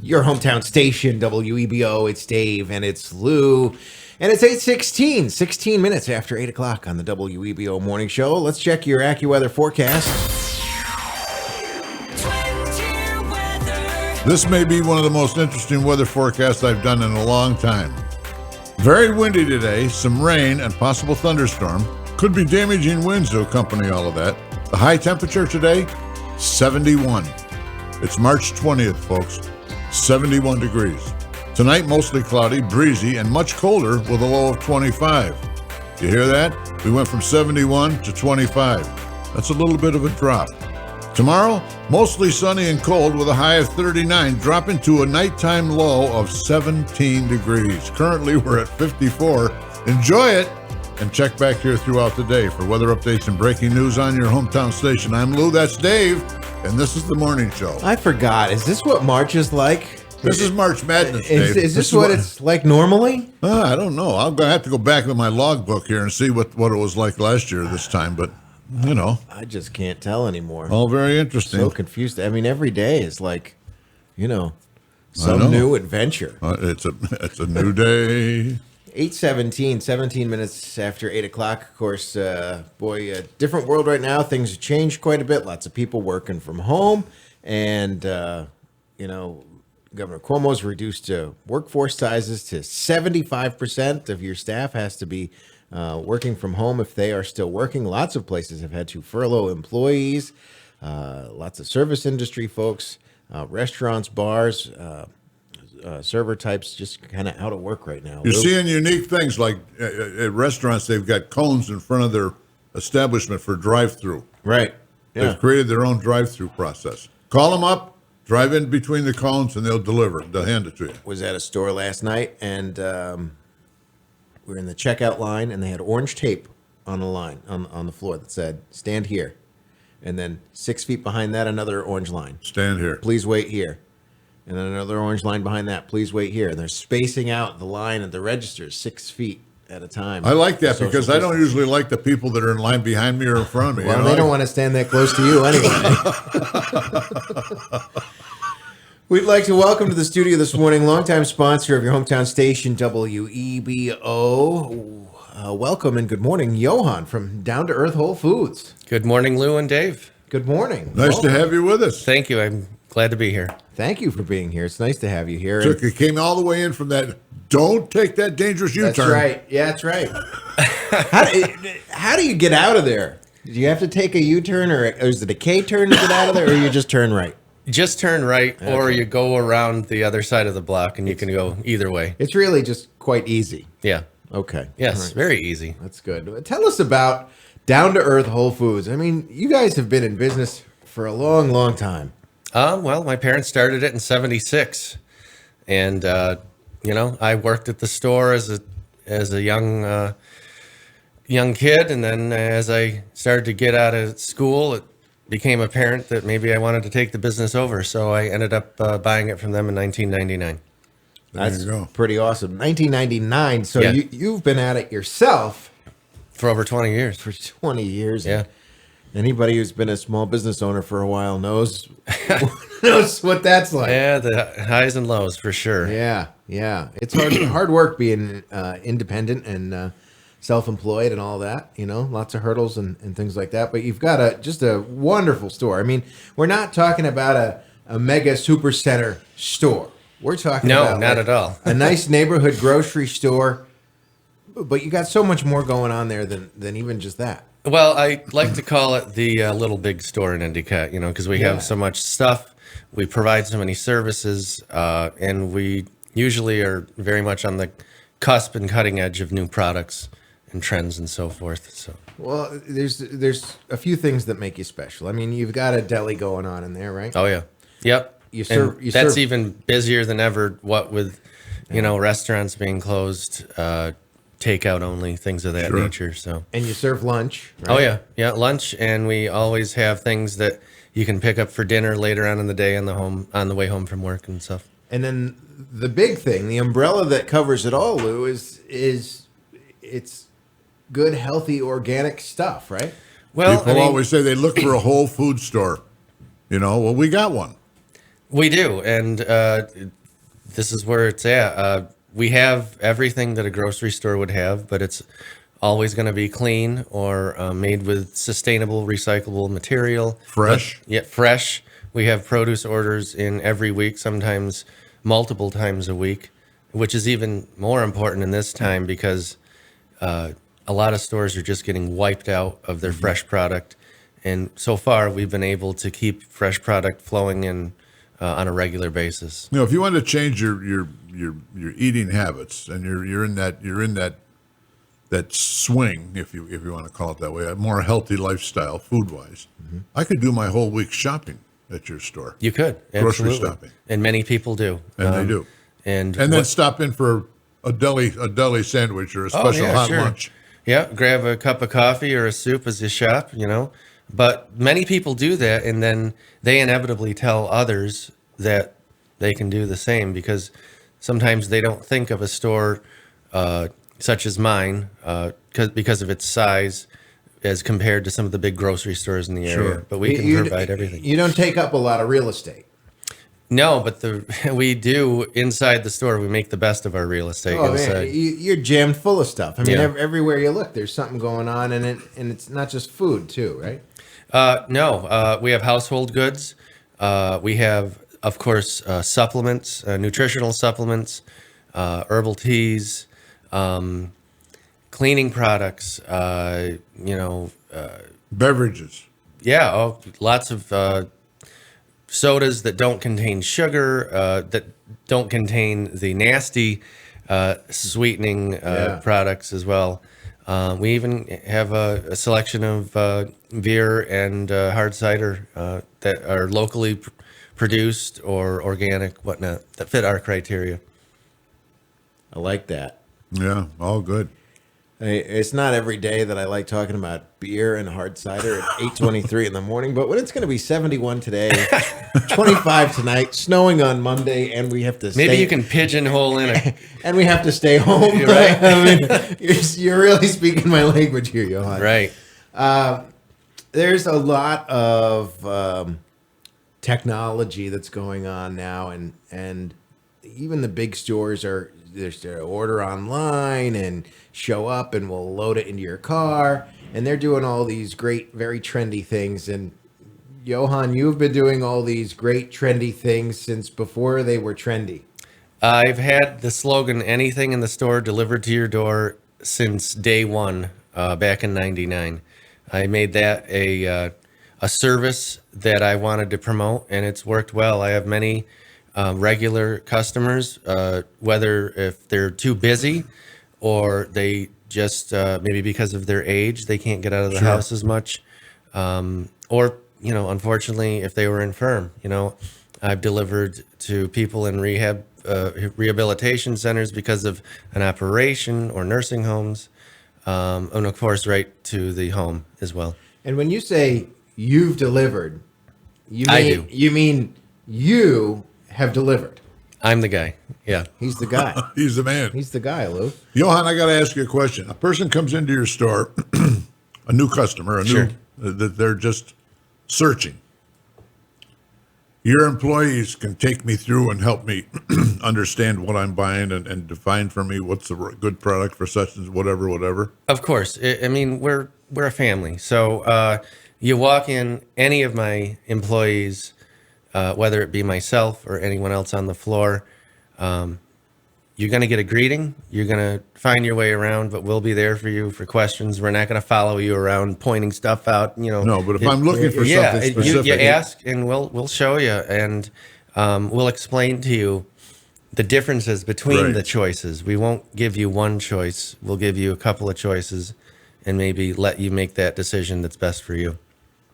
Your hometown station, WEBO. It's Dave and it's Lou. And it's 8:16, 16 minutes after 8 o'clock on the WEBO Morning Show. Let's check your AccuWeather forecast. This may be one of the most interesting weather forecasts I've done in a long time. Very windy today, some rain and possible thunderstorm. Could be damaging winds to accompany all of that. The high temperature today, 71. It's March 20th, folks. 71 degrees. Tonight, mostly cloudy, breezy, and much colder with a low of 25. You hear that? We went from 71 to 25. That's a little bit of a drop. Tomorrow, mostly sunny and cold with a high of 39, dropping to a nighttime low of 17 degrees. Currently, we're at 54. Enjoy it, and check back here throughout the day for weather updates and breaking news on your hometown station. I'm Lou, that's Dave, and this is the Morning Show. I forgot. Is this what March is like? This is March Madness, Dave. Is this what it's like normally? I don't know. I'll have to go back to my logbook here and see what it was like last year this time, but, you know. I just can't tell ananymore. All very interesting. So confused. I mean, every day is like, some new adventure. It's a new day. 8:17, 17 minutes after 8 o'clock. Of course, different world right now. Things have changed quite a bit. Lots of people working from home. And, Governor Cuomo's reduced workforce sizes to 75% of your staff has to be working from home if they are still working. Lots of places have had to furlough employees. Lots of service industry folks, restaurants, bars, server types just kind of out of work right now. You're seeing unique things like at restaurants, they've got cones in front of their establishment for drive-through. Right. Yeah. They've created their own drive-through process. Call them up, drive in between the cones, and they'll deliver. They'll hand it to you. Was at a store last night, and we were in the checkout line, and they had orange tape on the line, on the floor that said, "Stand here." And then 6 feet behind that, another orange line. Stand here. Please wait here. And then another orange line behind that. Please wait here. And they're spacing out the line at the registers 6 feet at a time. I like that because I don't usually like the people that are in line behind me or in front of me. Well, they don't want to stand that close to you anyway. We'd like to welcome to the studio this morning, longtime sponsor of your hometown station, WEBO. Welcome and good morning, Johan from Down to Earth Whole Foods. Good morning, Lou and Dave. Good morning. Nice to have you with us. Thank you. I'm glad to be here. Thank you for being here. It's nice to have you here. You came all the way in from that. Don't take that dangerous U-turn. That's right. Yeah, that's right. How do you get out of there? Do you have to take a U-turn, or is it a K-turn to get out of there, or you just turn right? Just turn right, okay. Or you go around the other side of the block, and you can go either way. It's really just quite easy. Yeah. Okay. Yes, right. Very easy. That's good. Tell us about Down to Earth Whole Foods. I mean, you guys have been in business for a long, long time. Well, my parents started it in '76, and I worked at the store as a young kid, and then as I started to get out of school, it became apparent that maybe I wanted to take the business over. So I ended up buying it from them in 1999. That's pretty awesome. 1999. So yeah. You've been at it yourself for over 20 years. For 20 years. Yeah. Anybody who's been a small business owner for a while knows what that's like. Yeah, the highs and lows for sure. Yeah. It's hard work being independent and self-employed and all that. Lots of hurdles and things like that. But you've got just a wonderful store. I mean, we're not talking about a mega super center store. We're talking about not at all. A nice neighborhood grocery store. But you got so much more going on there than even just that. Well, I like to call it the little big store in Endicott, because we have so much stuff, we provide so many services, and we usually are very much on the cusp and cutting edge of new products and trends and so forth. So, well, there's a few things that make you special. I mean, you've got a deli going on in there, right? Oh yeah, yep. That's even busier than ever. What with restaurants being closed. Takeout only, things of that nature. So, and you serve lunch, right? Oh yeah, lunch, and we always have things that you can pick up for dinner later on in the day on the way home from work and stuff. And then the big thing, the umbrella that covers it all, Lou, is it's good, healthy, organic stuff, right? Well, people always say they look for a whole food store. Well, we got one. We do, and this is where it's at. We have everything that a grocery store would have, but it's always going to be clean or made with sustainable, recyclable material. Fresh? Yeah, fresh. We have produce orders in every week, sometimes multiple times a week, which is even more important in this time because a lot of stores are just getting wiped out of their fresh product. And so far, we've been able to keep fresh product flowing in on a regular basis. If you want to change your eating habits, and you're in that swing, if you want to call it that way, a more healthy lifestyle, food wise, I could do my whole week's shopping at your store. You could, Grocery absolutely. shopping. And many people do. And they do. And then stop in for a deli sandwich or a special hot lunch. Yeah, grab a cup of coffee or a soup as you shop, But many people do that, and then they inevitably tell others that they can do the same because sometimes they don't think of a store such as mine because of its size as compared to some of the big grocery stores in the area. But we can provide everything. You don't take up a lot of real estate. No, but we do inside the store. We make the best of our real estate inside. Man, you're jammed full of stuff. I mean, Yeah. everywhere you look, there's something going on, and it's not just food too, right? No, we have household goods. We have, of course, supplements, nutritional supplements, herbal teas, cleaning products. Beverages. Yeah, lots of sodas that don't contain sugar, that don't contain the nasty sweetening products as well. We even have a selection of beer and hard cider that are locally produced or organic, whatnot, that fit our criteria. I like that. Yeah, all good. It's not every day that I like talking about beer and hard cider at 8:23 in the morning, but when it's going to be 71 today, 25 tonight, snowing on Monday, and we have to Maybe you can pigeonhole in it. and we have to stay home. You're right. I mean, you're really speaking my language here, Johan. Right. There's a lot of technology that's going on now, and even the big stores are there's their order online and show up and we'll load it into your car, and they're doing all these great, very trendy things. And Johan, you've been doing all these great trendy things since before they were trendy. I've had the slogan "Anything in the store delivered to your door" since day one, back in '99. I made that a service that I wanted to promote, and it's worked well. I have many regular customers, whether if they're too busy or they just maybe because of their age they can't get out of the house as much, or unfortunately if they were infirm. I've delivered to people in rehabilitation centers because of an operation or nursing homes, and of course right to the home as well. And when you say you've delivered, I do. You mean you have delivered. I'm the guy. Yeah. He's the guy. He's the man. He's the guy, Lou. Johan, I got to ask you a question. A person comes into your store, a new customer, Sure. that they're just searching. Your employees can take me through and help me understand what I'm buying and define for me what's a good product for such and whatever. Of course. I mean, we're a family. So you walk in, any of my employees, whether it be myself or anyone else on the floor, you're going to get a greeting. You're going to find your way around, but we'll be there for you for questions. We're not going to follow you around pointing stuff out. No, but if I'm looking for something specific, you ask and we'll show you, and we'll explain to you the differences between the choices. We won't give you one choice. We'll give you a couple of choices and maybe let you make that decision that's best for you.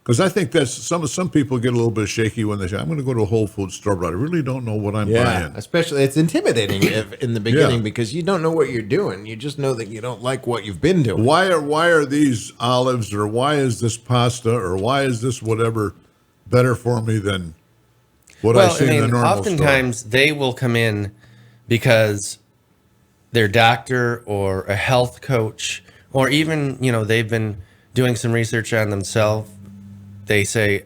Because I think that's some people get a little bit shaky when they say, I'm going to go to a Whole Foods store, but I really don't know what I'm buying. Especially it's intimidating in the beginning because you don't know what you're doing. You just know that you don't like what you've been doing. Why are these olives, or why is this pasta, or why is this whatever better for me than what I see in the normal oftentimes store? they will come in because their doctor or a health coach, or even, they've been doing some research on themselves. They say,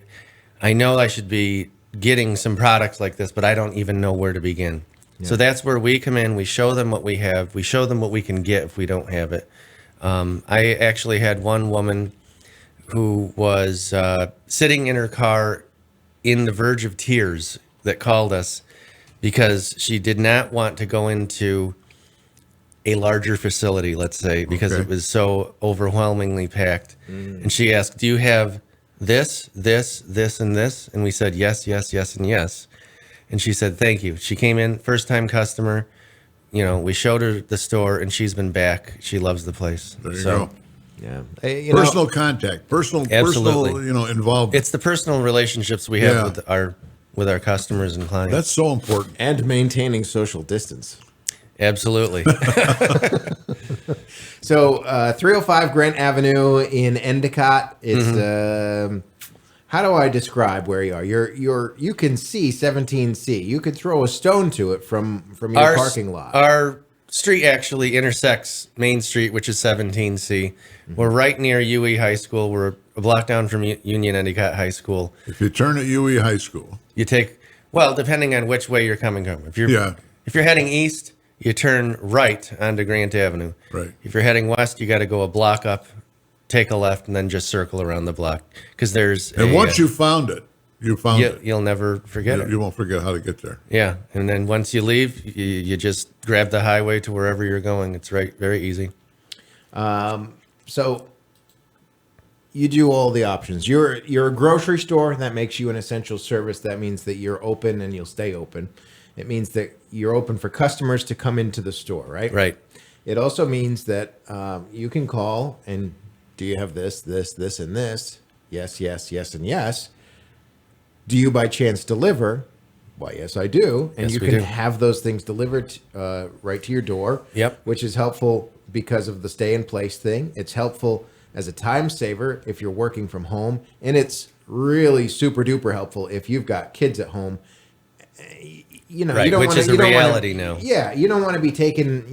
I know I should be getting some products like this, but I don't even know where to begin. So that's where we come in. We show them what we have. We show them what we can get if we don't have it. I actually had one woman who was sitting in her car in the verge of tears that called us because she did not want to go into a larger facility, let's say, because it was so overwhelmingly packed. And she asked, do you have this, this, this, and this? And we said, yes, yes, yes, and yes. And she said, thank you. She came in, first time customer. We showed her the store and she's been back. She loves the place. There you go. Yeah. Personal contact, personal, involvement. It's the personal relationships we have with our customers and clients. That's so important. And maintaining social distance. Absolutely. So 305 Grant Avenue in Endicott. It's how do I describe where you are? You can see 17C. You could throw a stone to it from your parking lot. Our street actually intersects Main Street, which is 17C. We're right near UE High School. We're a block down from Union Endicott High School. If you turn at UE High School, you take, well, depending on which way you're coming home. If you're heading east, you turn right onto Grant Avenue. Right. If you're heading west, you got to go a block up, take a left, and then just circle around the block. Because there's once you found it, you'll never forget it. You won't forget how to get there. Yeah, and then once you leave, you just grab the highway to wherever you're going. It's very easy. So you do all the options. You're a grocery store. That makes you an essential service. That means that you're open and you'll stay open. It means that you're open for customers to come into the store, right? Right. It also means that you can call and, do you have this, and this? Yes, yes, yes, and yes. Do you by chance deliver? Why, yes, I do. And Yes, you we can do. have those things delivered right to your door. Yep. Which is helpful because of the stay in place thing. It's helpful as a time saver if you're working from home. And it's really super duper helpful if you've got kids at home. Right, which is a reality now. Yeah, you don't want to be taking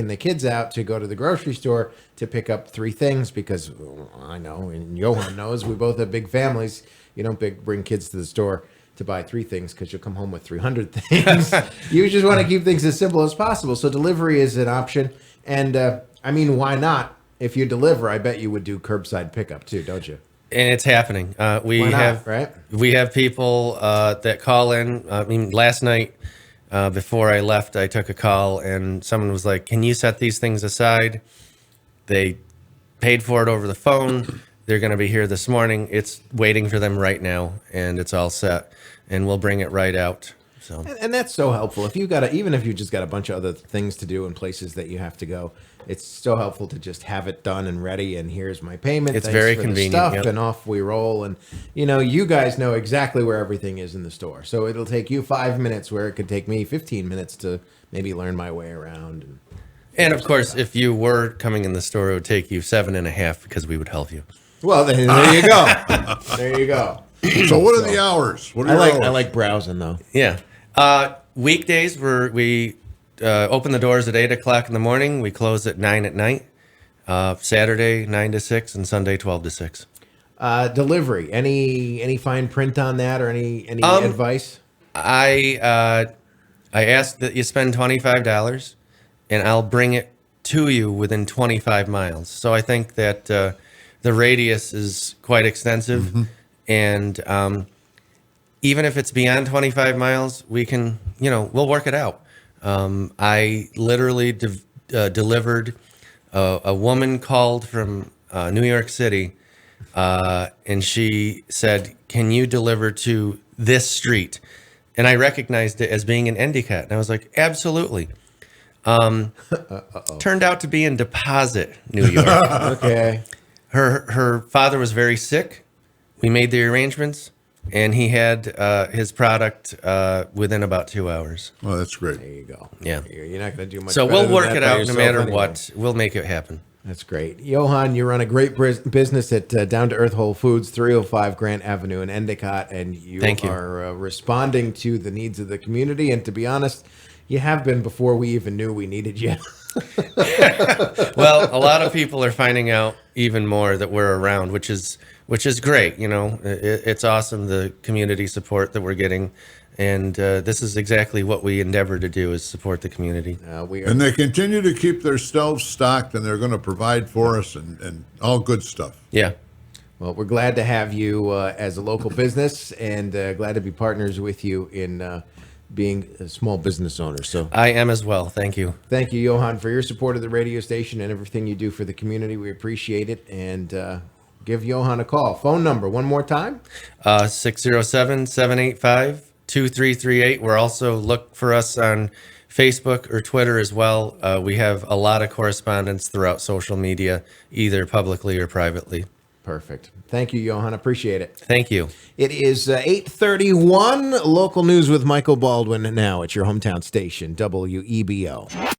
the kids out to go to the grocery store to pick up 3 things because I know, and Johan knows, we both have big families. You don't bring kids to the store to buy 3 things because you'll come home with 300 things. You just want to keep things as simple as possible. So delivery is an option, and why not? If you deliver, I bet you would do curbside pickup too, don't you? And it's happening. We have people that call in. Last night before I left, I took a call and someone was like, "Can you set these things aside?" They paid for it over the phone. They're going to be here this morning. It's waiting for them right now, and it's all set. And we'll bring it right out. So, and that's so helpful. If even if you just got a bunch of other things to do and places that you have to go, it's so helpful to just have it done and ready. And here's my payment. It's Thanks very for convenient. The stuff, Yep. And off we roll. And you guys know exactly where everything is in the store. So it'll take you 5 minutes where it could take me 15 minutes to maybe learn my way around. And of course, if you were coming in the store, it would take you 7.5 because we would help you. Well, there you go. There you go. So what are the hours? What are I like browsing though. Yeah. Weekdays we open the doors at 8 o'clock in the morning. We close at 9 at night. Saturday 9 to 6 and Sunday 12 to 6. Delivery. Any fine print on that or any advice? I ask that you spend $25 and I'll bring it to you within 25 miles. So I think that the radius is quite extensive. Mm-hmm. And even if it's beyond 25 miles, we can, we'll work it out. I literally delivered a woman called from New York City, and she said, "Can you deliver to this street?" And I recognized it as being in Endicott, and I was like, "Absolutely." Turned out to be in Deposit, New York. Okay. Her father was very sick. We made the arrangements, and he had his product within about 2 hours. Oh, that's great. There you go. Yeah. You're not going to do much. So better we'll than work that it by out no yourself matter anyway. what. We'll make it happen. That's great. Johan, you run a great business at Down to Earth Whole Foods, 305 Grant Avenue in Endicott, and you are responding to the needs of the community. And to be honest, you have been before we even knew we needed you. Well, a lot of people are finding out even more that we're around, which is which is great. You know, it's awesome, the community support that we're getting. And this is exactly what we endeavor to do, is support the community. And they continue to keep their shelves stocked, and they're going to provide for us and all good stuff. Yeah. Well, we're glad to have you as a local business, and glad to be partners with you in being a small business owner. So I am as well. Thank you. thank you, Johan, for your support of the radio station and everything you do for the community. We appreciate it. And give Johan a call. Phone number one more time. 607-785-2338. We're also, look for us on Facebook or Twitter as well. We have a lot of correspondence throughout social media, either publicly or privately. Perfect. Thank you, Johan. Appreciate it. Thank you. It is 8:31. Local news with Michael Baldwin now at your hometown station, WEBO.